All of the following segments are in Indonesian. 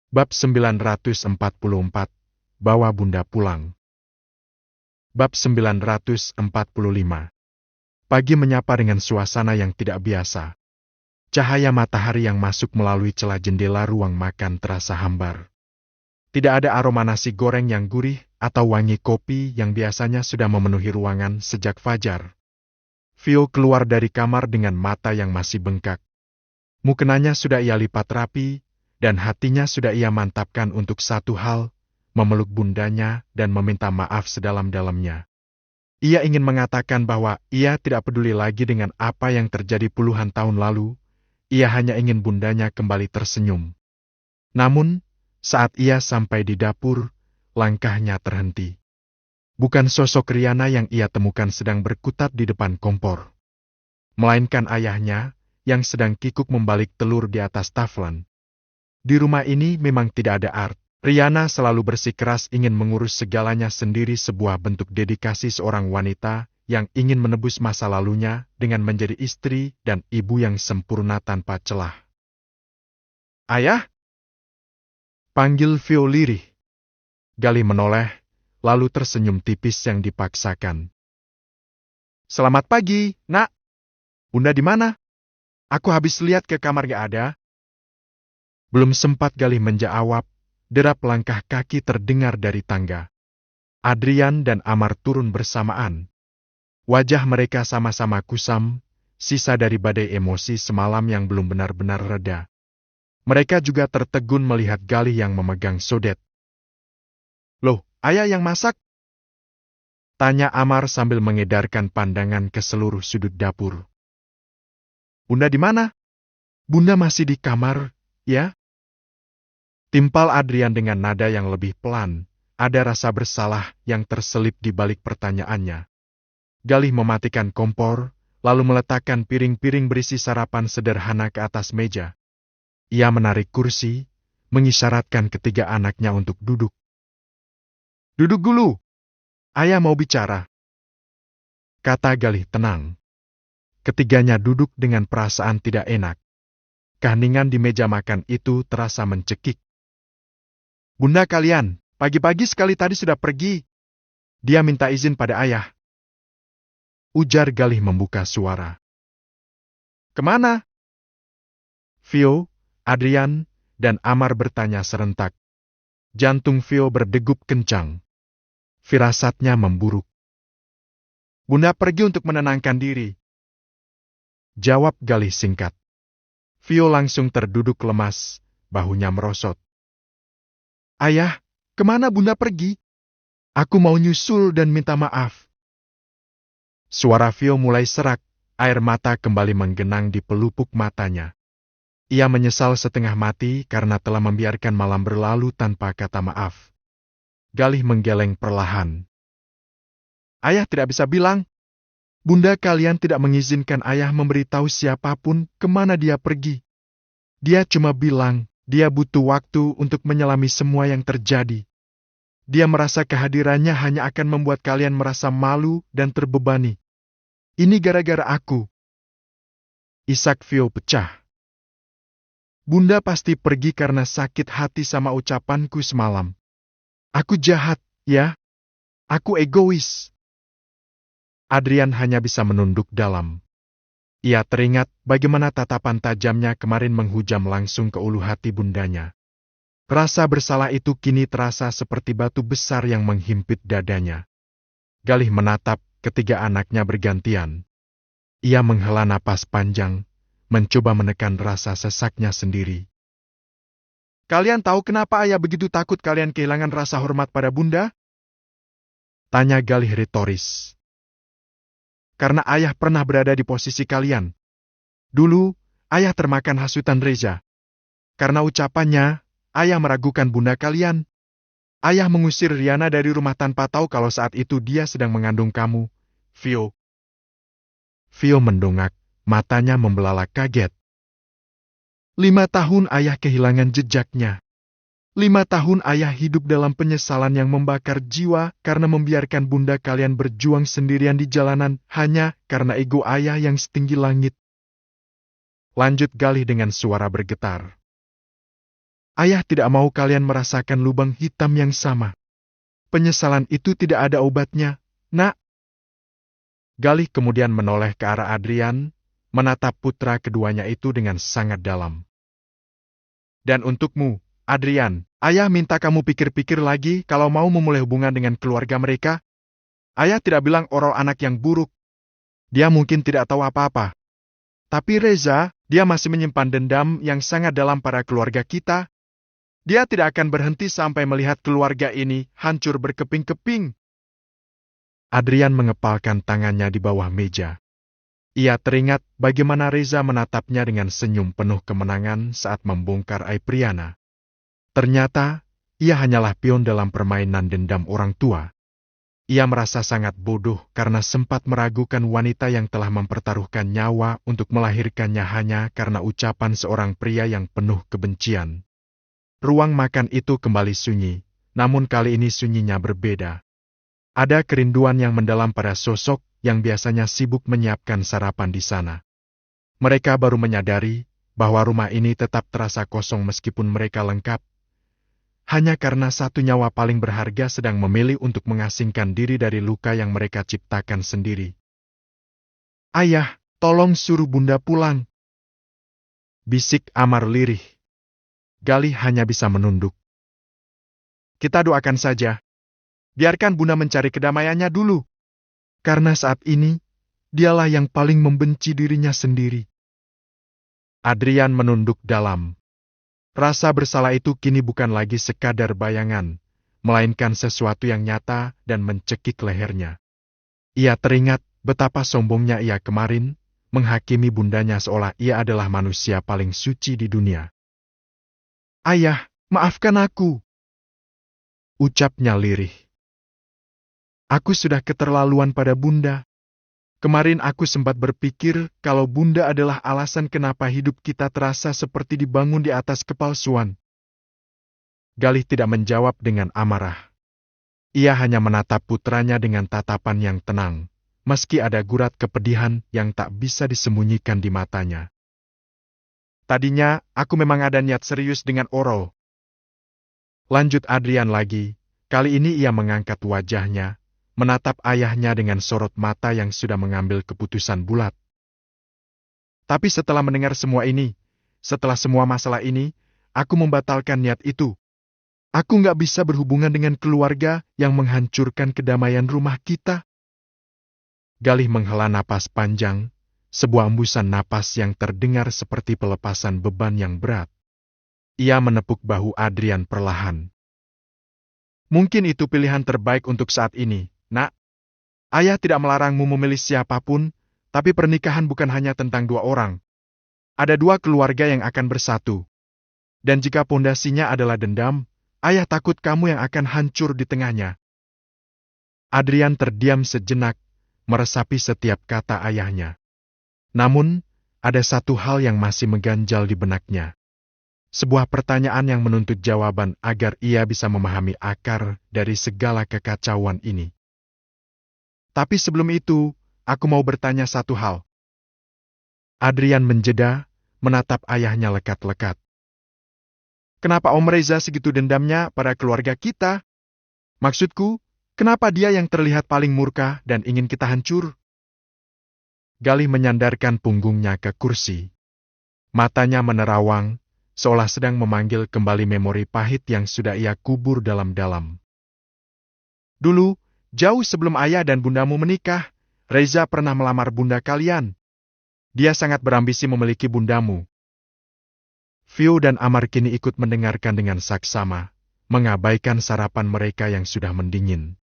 Bab 944, Bawa Bunda Pulang. Bab 945. Pagi menyapa dengan suasana yang tidak biasa. Cahaya matahari yang masuk melalui celah jendela ruang makan terasa hambar. Tidak ada aroma nasi goreng yang gurih atau wangi kopi yang biasanya sudah memenuhi ruangan sejak fajar. Vio keluar dari kamar dengan mata yang masih bengkak. Mukenanya sudah ia lipat rapi, dan hatinya sudah ia mantapkan untuk satu hal, memeluk bundanya dan meminta maaf sedalam-dalamnya. Ia ingin mengatakan bahwa ia tidak peduli lagi dengan apa yang terjadi puluhan tahun lalu, ia hanya ingin bundanya kembali tersenyum. Namun, saat ia sampai di dapur, langkahnya terhenti. Bukan sosok Riana yang ia temukan sedang berkutat di depan kompor, melainkan ayahnya yang sedang kikuk membalik telur di atas taflan. Di rumah ini memang tidak ada art. Riana selalu bersikeras ingin mengurus segalanya sendiri, sebuah bentuk dedikasi seorang wanita yang ingin menebus masa lalunya dengan menjadi istri dan ibu yang sempurna tanpa celah. "Ayah?" panggil Vio lirih. Galih menoleh, lalu tersenyum tipis yang dipaksakan. "Selamat pagi, Nak. Bunda di mana? Aku habis lihat ke kamar gak ada." Belum sempat Galih menjawab, derap langkah kaki terdengar dari tangga. Adrian dan Amar turun bersamaan. Wajah mereka sama-sama kusam, sisa dari badai emosi semalam yang belum benar-benar reda. Mereka juga tertegun melihat Galih yang memegang sodet. "Loh, ayah yang masak?" tanya Amar sambil mengedarkan pandangan ke seluruh sudut dapur. "Bunda di mana?" "Bunda masih di kamar, ya?" timpal Adrian dengan nada yang lebih pelan. Ada rasa bersalah yang terselip di balik pertanyaannya. Galih mematikan kompor, lalu meletakkan piring-piring berisi sarapan sederhana ke atas meja. Ia menarik kursi, mengisyaratkan ketiga anaknya untuk duduk. "Duduk dulu, ayah mau bicara," kata Galih tenang. Ketiganya duduk dengan perasaan tidak enak. Keheningan di meja makan itu terasa mencekik. "Bunda kalian, pagi-pagi sekali tadi sudah pergi. Dia minta izin pada ayah," ujar Galih membuka suara. "Kemana?" Vio, Adrian, dan Amar bertanya serentak. Jantung Vio berdegup kencang. Firasatnya memburuk. "Bunda pergi untuk menenangkan diri," jawab Galih singkat. Vio langsung terduduk lemas, bahunya merosot. "Ayah, kemana Bunda pergi? Aku mau nyusul dan minta maaf." Suara Vio mulai serak, air mata kembali menggenang di pelupuk matanya. Ia menyesal setengah mati karena telah membiarkan malam berlalu tanpa kata maaf. Galih menggeleng perlahan. "Ayah tidak bisa bilang. Bunda kalian tidak mengizinkan ayah memberitahu siapapun kemana dia pergi. Dia cuma bilang dia butuh waktu untuk menyelami semua yang terjadi. Dia merasa kehadirannya hanya akan membuat kalian merasa malu dan terbebani. Ini gara-gara aku." Isak Vio pecah. "Bunda pasti pergi karena sakit hati sama ucapanku semalam. Aku jahat, ya? Aku egois." Adrian hanya bisa menunduk dalam. Ia teringat bagaimana tatapan tajamnya kemarin menghujam langsung ke ulu hati bundanya. Rasa bersalah itu kini terasa seperti batu besar yang menghimpit dadanya. Galih menatap ketiga anaknya bergantian. Ia menghela napas panjang, mencoba menekan rasa sesaknya sendiri. "Kalian tahu kenapa ayah begitu takut kalian kehilangan rasa hormat pada bunda?" tanya Galih retoris. "Karena ayah pernah berada di posisi kalian. Dulu, ayah termakan hasutan Reza. Karena ucapannya, ayah meragukan bunda kalian. Ayah mengusir Riana dari rumah tanpa tahu kalau saat itu dia sedang mengandung kamu, Vio." Vio mendongak, matanya membelalak kaget. 5 tahun ayah kehilangan jejaknya. 5 tahun ayah hidup dalam penyesalan yang membakar jiwa karena membiarkan bunda kalian berjuang sendirian di jalanan hanya karena ego ayah yang setinggi langit. Lanjut Galih dengan suara bergetar. Ayah tidak mau kalian merasakan lubang hitam yang sama. Penyesalan itu tidak ada obatnya, Nak. Galih kemudian menoleh ke arah Adrian, menatap putra keduanya itu dengan sangat dalam. Dan untukmu, Adrian, ayah minta kamu pikir-pikir lagi kalau mau memulai hubungan dengan keluarga mereka. Ayah tidak bilang Orol anak yang buruk. Dia mungkin tidak tahu apa-apa. Tapi Reza, dia masih menyimpan dendam yang sangat dalam pada keluarga kita. Dia tidak akan berhenti sampai melihat keluarga ini hancur berkeping-keping. Adrian mengepalkan tangannya di bawah meja. Ia teringat bagaimana Reza menatapnya dengan senyum penuh kemenangan saat membongkar aib Priana. Ternyata, ia hanyalah pion dalam permainan dendam orang tua. Ia merasa sangat bodoh karena sempat meragukan wanita yang telah mempertaruhkan nyawa untuk melahirkannya hanya karena ucapan seorang pria yang penuh kebencian. Ruang makan itu kembali sunyi, namun kali ini sunyinya berbeda. Ada kerinduan yang mendalam pada sosok yang biasanya sibuk menyiapkan sarapan di sana. Mereka baru menyadari bahwa rumah ini tetap terasa kosong meskipun mereka lengkap, hanya karena satu nyawa paling berharga sedang memilih untuk mengasingkan diri dari luka yang mereka ciptakan sendiri. Ayah, tolong suruh Bunda pulang, bisik Amar lirih. Galih hanya bisa menunduk. Kita doakan saja. Biarkan Bunda mencari kedamaiannya dulu. Karena saat ini, dialah yang paling membenci dirinya sendiri. Adrian menunduk dalam. Rasa bersalah itu kini bukan lagi sekadar bayangan, melainkan sesuatu yang nyata dan mencekik lehernya. Ia teringat betapa sombongnya ia kemarin, menghakimi bundanya seolah ia adalah manusia paling suci di dunia. Ayah, maafkan aku, ucapnya lirih. Aku sudah keterlaluan pada Bunda. Kemarin aku sempat berpikir kalau Bunda adalah alasan kenapa hidup kita terasa seperti dibangun di atas kepalsuan. Galih tidak menjawab dengan amarah. Ia hanya menatap putranya dengan tatapan yang tenang, meski ada gurat kepedihan yang tak bisa disembunyikan di matanya. Tadinya, aku memang ada niat serius dengan Orol. Lanjut Adrian lagi, kali ini ia mengangkat wajahnya, menatap ayahnya dengan sorot mata yang sudah mengambil keputusan bulat. Tapi setelah mendengar semua ini, setelah semua masalah ini, aku membatalkan niat itu. Aku nggak bisa berhubungan dengan keluarga yang menghancurkan kedamaian rumah kita. Galih menghela napas panjang, sebuah embusan napas yang terdengar seperti pelepasan beban yang berat. Ia menepuk bahu Adrian perlahan. Mungkin itu pilihan terbaik untuk saat ini, Nak. Ayah tidak melarangmu memilih siapapun, tapi pernikahan bukan hanya tentang dua orang. Ada dua keluarga yang akan bersatu. Dan jika pondasinya adalah dendam, ayah takut kamu yang akan hancur di tengahnya. Adrian terdiam sejenak, meresapi setiap kata ayahnya. Namun, ada satu hal yang masih mengganjal di benaknya. Sebuah pertanyaan yang menuntut jawaban agar ia bisa memahami akar dari segala kekacauan ini. Tapi sebelum itu, aku mau bertanya satu hal. Adrian menjeda, menatap ayahnya lekat-lekat. Kenapa Om Reza segitu dendamnya pada keluarga kita? Maksudku, kenapa dia yang terlihat paling murka dan ingin kita hancur? Galih menyandarkan punggungnya ke kursi. Matanya menerawang, seolah sedang memanggil kembali memori pahit yang sudah ia kubur dalam-dalam. Dulu, jauh sebelum ayah dan bundamu menikah, Reza pernah melamar bunda kalian. Dia sangat berambisi memiliki bundamu. Vio dan Amar kini ikut mendengarkan dengan saksama, mengabaikan sarapan mereka yang sudah mendingin.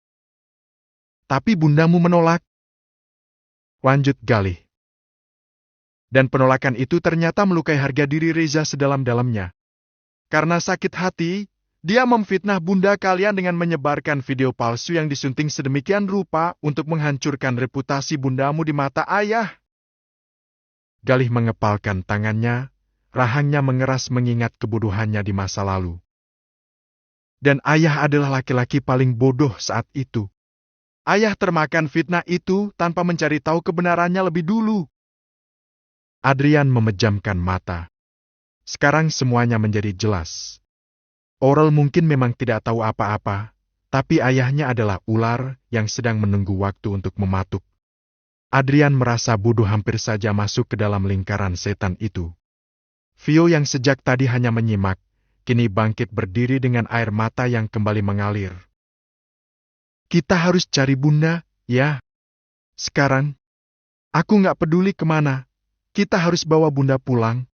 Tapi bundamu menolak. Lanjut Galih. Dan penolakan itu ternyata melukai harga diri Reza sedalam-dalamnya. Karena sakit hati, dia memfitnah bunda kalian dengan menyebarkan video palsu yang disunting sedemikian rupa untuk menghancurkan reputasi bundamu di mata ayah. Galih mengepalkan tangannya, rahangnya mengeras mengingat kebodohannya di masa lalu. Dan ayah adalah laki-laki paling bodoh saat itu. Ayah termakan fitnah itu tanpa mencari tahu kebenarannya lebih dulu. Adrian memejamkan mata. Sekarang semuanya menjadi jelas. Aurel mungkin memang tidak tahu apa-apa, tapi ayahnya adalah ular yang sedang menunggu waktu untuk mematuk. Adrian merasa bodoh hampir saja masuk ke dalam lingkaran setan itu. Vio yang sejak tadi hanya menyimak, kini bangkit berdiri dengan air mata yang kembali mengalir. Kita harus cari Bunda, ya. Sekarang, aku nggak peduli kemana. Kita harus bawa Bunda pulang.